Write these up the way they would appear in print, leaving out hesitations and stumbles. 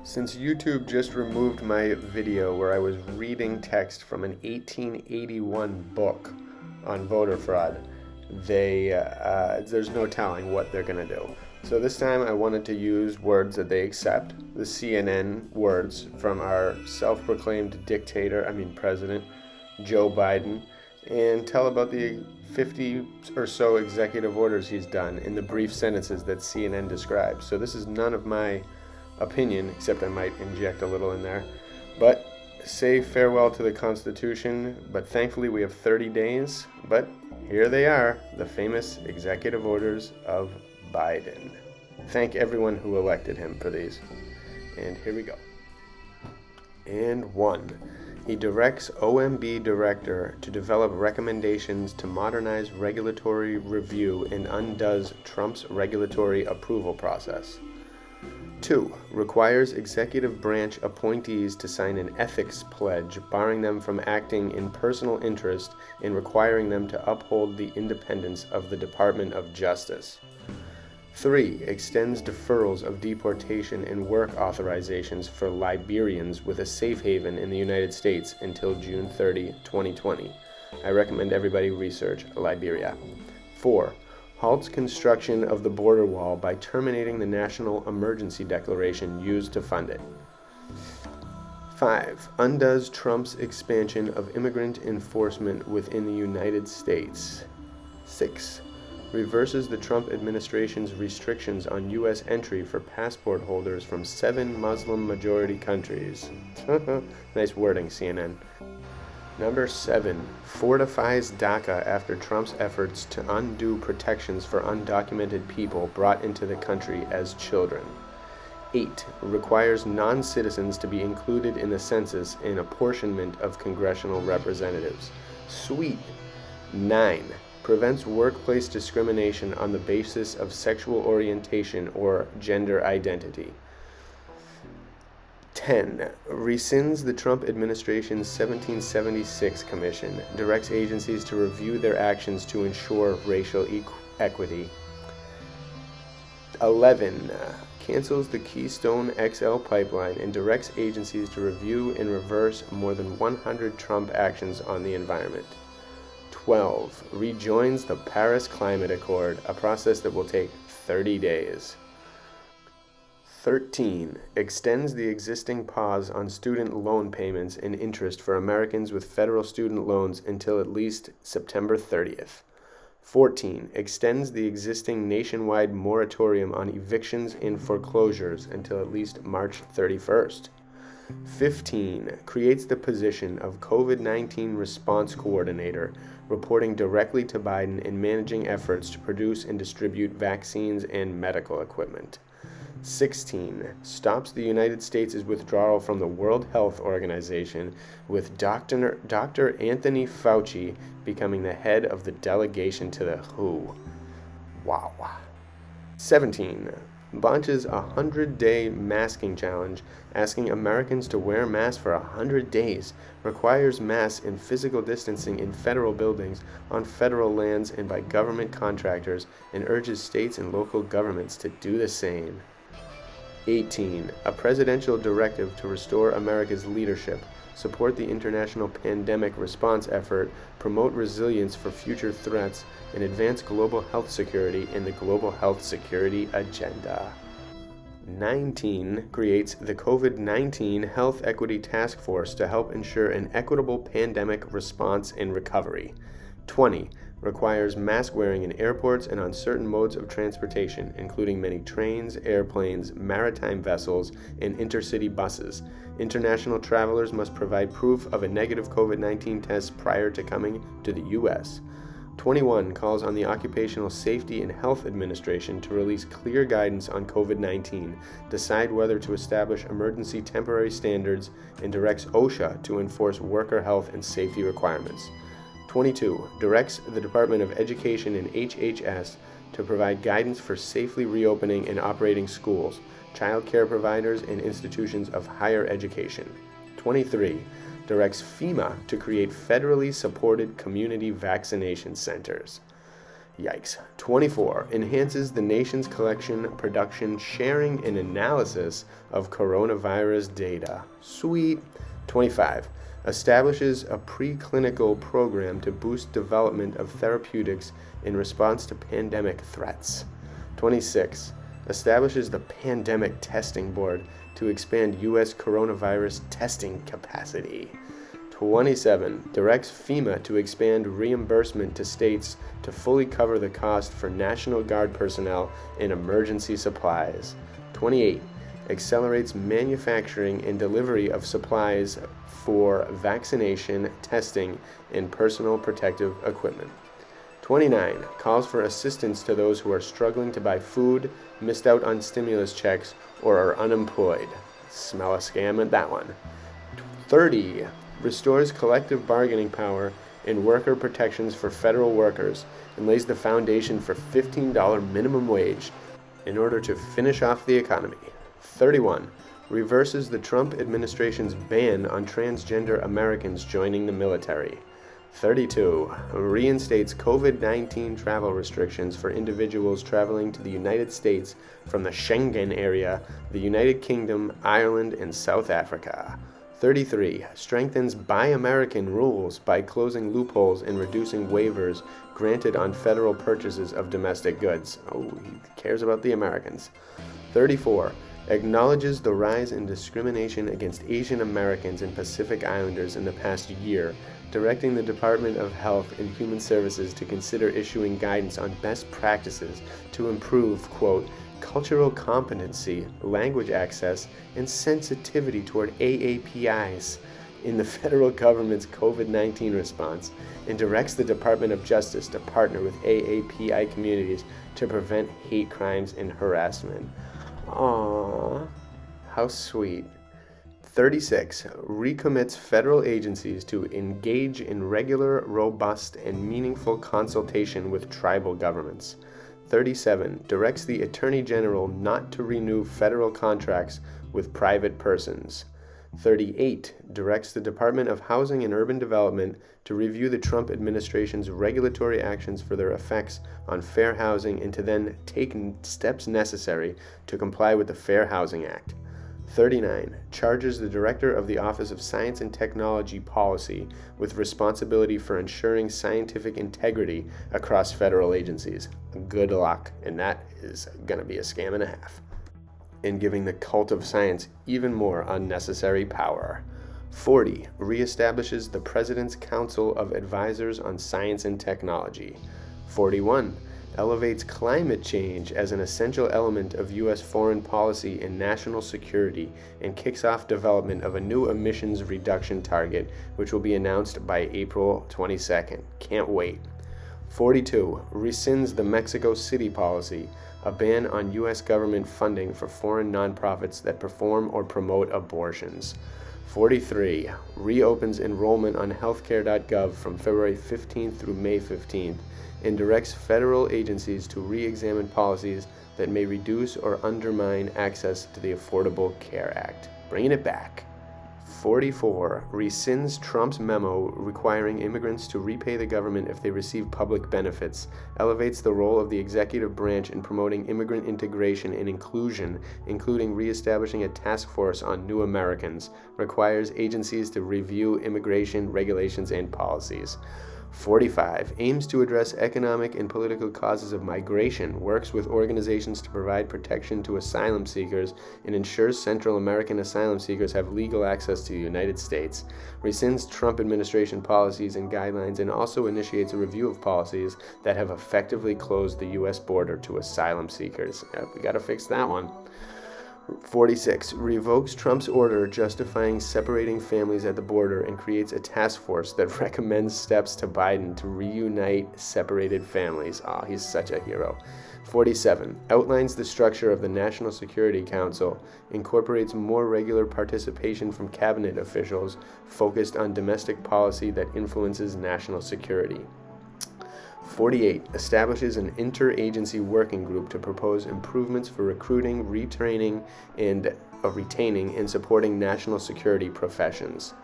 Since YouTube just removed my video where I was reading text from an 1881 book on voter fraud, there's no telling what they're going to do. So this time I wanted to use words that they accept, the CNN words from our self-proclaimed president, Joe Biden, and tell about the 50 or so executive orders he's done in the brief sentences that CNN describes. So this is none of my opinion, except I might inject a little in there, but say farewell to the Constitution. But thankfully we have 30 days, but here they are, the famous executive orders of Biden. Thank everyone who elected him for these. And here we go. And 1. He directs OMB director to develop recommendations to modernize regulatory review and undoes Trump's regulatory approval process. 2. Requires executive branch appointees to sign an ethics pledge, barring them from acting in personal interest and requiring them to uphold the independence of the Department of Justice. 3. Extends deferrals of deportation and work authorizations for Liberians with a safe haven in the United States until June 30, 2020. I recommend everybody research Liberia. 4. Halts construction of the border wall by terminating the national emergency declaration used to fund it. 5. Undoes Trump's expansion of immigrant enforcement within the United States. 6. Reverses the Trump administration's restrictions on U.S. entry for passport holders from 7 Muslim-majority countries. Nice wording, CNN. Number 7. Fortifies DACA after Trump's efforts to undo protections for undocumented people brought into the country as children. 8. Requires non-citizens to be included in the census and apportionment of congressional representatives. Sweet. 9. Prevents workplace discrimination on the basis of sexual orientation or gender identity. 10. Rescinds the Trump administration's 1776 Commission, directs agencies to review their actions to ensure racial equity. 11. Cancels the Keystone XL pipeline and directs agencies to review and reverse more than 100 Trump actions on the environment. 12. Rejoins the Paris Climate Accord, a process that will take 30 days. 13. Extends the existing pause on student loan payments and interest for Americans with federal student loans until at least September 30th. 14. Extends the existing nationwide moratorium on evictions and foreclosures until at least March 31st. 15. Creates the position of COVID-19 Response Coordinator, reporting directly to Biden and managing efforts to produce and distribute vaccines and medical equipment. 16. Stops the United States' withdrawal from the World Health Organization, with Dr. Anthony Fauci becoming the head of the delegation to the WHO. Wow. 17. Launches a 100-day masking challenge, asking Americans to wear masks for 100 days, requires masks and physical distancing in federal buildings, on federal lands, and by government contractors, and urges states and local governments to do the same. 18. A presidential directive to restore America's leadership, support the international pandemic response effort, promote resilience for future threats, and advance global health security in the Global Health Security Agenda. 19. Creates the COVID-19 Health Equity Task Force to help ensure an equitable pandemic response and recovery. 20. Requires mask wearing in airports and on certain modes of transportation, including many trains, airplanes, maritime vessels, and intercity buses. International travelers must provide proof of a negative COVID-19 test prior to coming to the U.S. 21. Calls on the Occupational Safety and Health Administration to release clear guidance on COVID-19, decide whether to establish emergency temporary standards, and directs OSHA to enforce worker health and safety requirements. 22. Directs the Department of Education and HHS to provide guidance for safely reopening and operating schools, child care providers, and institutions of higher education. 23. Directs FEMA to create federally supported community vaccination centers. Yikes. 24. Enhances the nation's collection, production, sharing, and analysis of coronavirus data. Sweet. 25. Establishes a preclinical program to boost development of therapeutics in response to pandemic threats. 26. Establishes the Pandemic Testing Board to expand U.S. coronavirus testing capacity. 27. Directs FEMA to expand reimbursement to states to fully cover the cost for National Guard personnel and emergency supplies. 28. Accelerates manufacturing and delivery of supplies for vaccination, testing, and personal protective equipment. 29. Calls for assistance to those who are struggling to buy food, missed out on stimulus checks, or are unemployed. Smell a scam at that one. 30. Restores collective bargaining power and worker protections for federal workers and lays the foundation for $15 minimum wage in order to finish off the economy. 31. Reverses the Trump administration's ban on transgender Americans joining the military. 32. Reinstates COVID-19 travel restrictions for individuals traveling to the United States from the Schengen area, the United Kingdom, Ireland, and South Africa. 33. Strengthens Buy American rules by closing loopholes and reducing waivers granted on federal purchases of domestic goods. Oh, he cares about the Americans. 34. Acknowledges the rise in discrimination against Asian Americans and Pacific Islanders in the past year, directing the Department of Health and Human Services to consider issuing guidance on best practices to improve, quote, cultural competency, language access, and sensitivity toward AAPIs in the federal government's COVID-19 response, and directs the Department of Justice to partner with AAPI communities to prevent hate crimes and harassment. Aww, how sweet. 36. Recommits federal agencies to engage in regular, robust, and meaningful consultation with tribal governments. 37. Directs the Attorney General not to renew federal contracts with private persons. 38. Directs the Department of Housing and Urban Development to review the Trump administration's regulatory actions for their effects on fair housing and to then take steps necessary to comply with the Fair Housing Act. 39. Charges the Director of the Office of Science and Technology Policy with responsibility for ensuring scientific integrity across federal agencies. Good luck, and that is going to be a scam and a half. And giving the cult of science even more unnecessary power. 40. Reestablishes the President's Council of Advisors on Science and Technology. 41. Elevates climate change as an essential element of U.S. foreign policy and national security and kicks off development of a new emissions reduction target, which will be announced by April 22nd. Can't wait. 42. Rescinds the Mexico City policy, a ban on U.S. government funding for foreign nonprofits that perform or promote abortions. 43. Reopens enrollment on healthcare.gov from February 15th through May 15th and directs federal agencies to re-examine policies that may reduce or undermine access to the Affordable Care Act. Bringing it back. 44. Rescinds Trump's memo requiring immigrants to repay the government if they receive public benefits, elevates the role of the executive branch in promoting immigrant integration and inclusion, including reestablishing a task force on new Americans, requires agencies to review immigration regulations and policies. 45. Aims to address economic and political causes of migration, works with organizations to provide protection to asylum seekers, and ensures Central American asylum seekers have legal access to the United States, rescinds Trump administration policies and guidelines, and also initiates a review of policies that have effectively closed the U.S. border to asylum seekers. We gotta fix that one. 46. Revokes Trump's order justifying separating families at the border and creates a task force that recommends steps to Biden to reunite separated families. He's such a hero. 47. Outlines the structure of the National Security Council, incorporates more regular participation from cabinet officials focused on domestic policy that influences national security. 48. Establishes an interagency working group to propose improvements for recruiting, retraining, and retaining and supporting national security professions.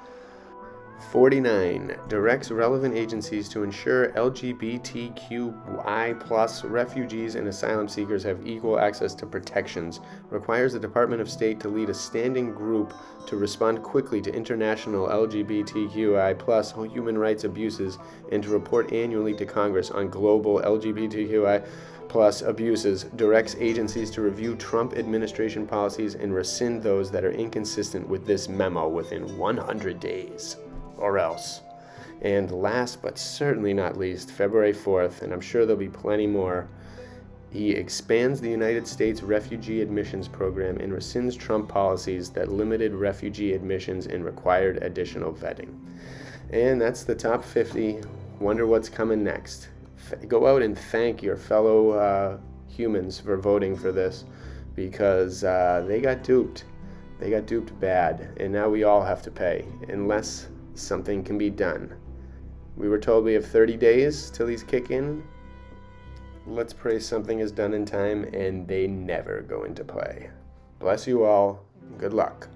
49. Directs relevant agencies to ensure LGBTQI+ refugees and asylum seekers have equal access to protections. Requires the Department of State to lead a standing group to respond quickly to international LGBTQI+ human rights abuses and to report annually to Congress on global LGBTQI+ abuses. Directs agencies to review Trump administration policies and rescind those that are inconsistent with this memo within 100 days. Or else. And last but certainly not least, February 4th, and I'm sure there'll be plenty more, he expands the United States Refugee Admissions Program and rescinds Trump policies that limited refugee admissions and required additional vetting. And that's the top 50. Wonder what's coming next. Go out and thank your fellow humans for voting for this, because they got duped. They got duped bad, and now we all have to pay, unless something can be done. We were told we have 30 days till these kick in. Let's pray something is done in time and they never go into play. Bless you all. Good luck.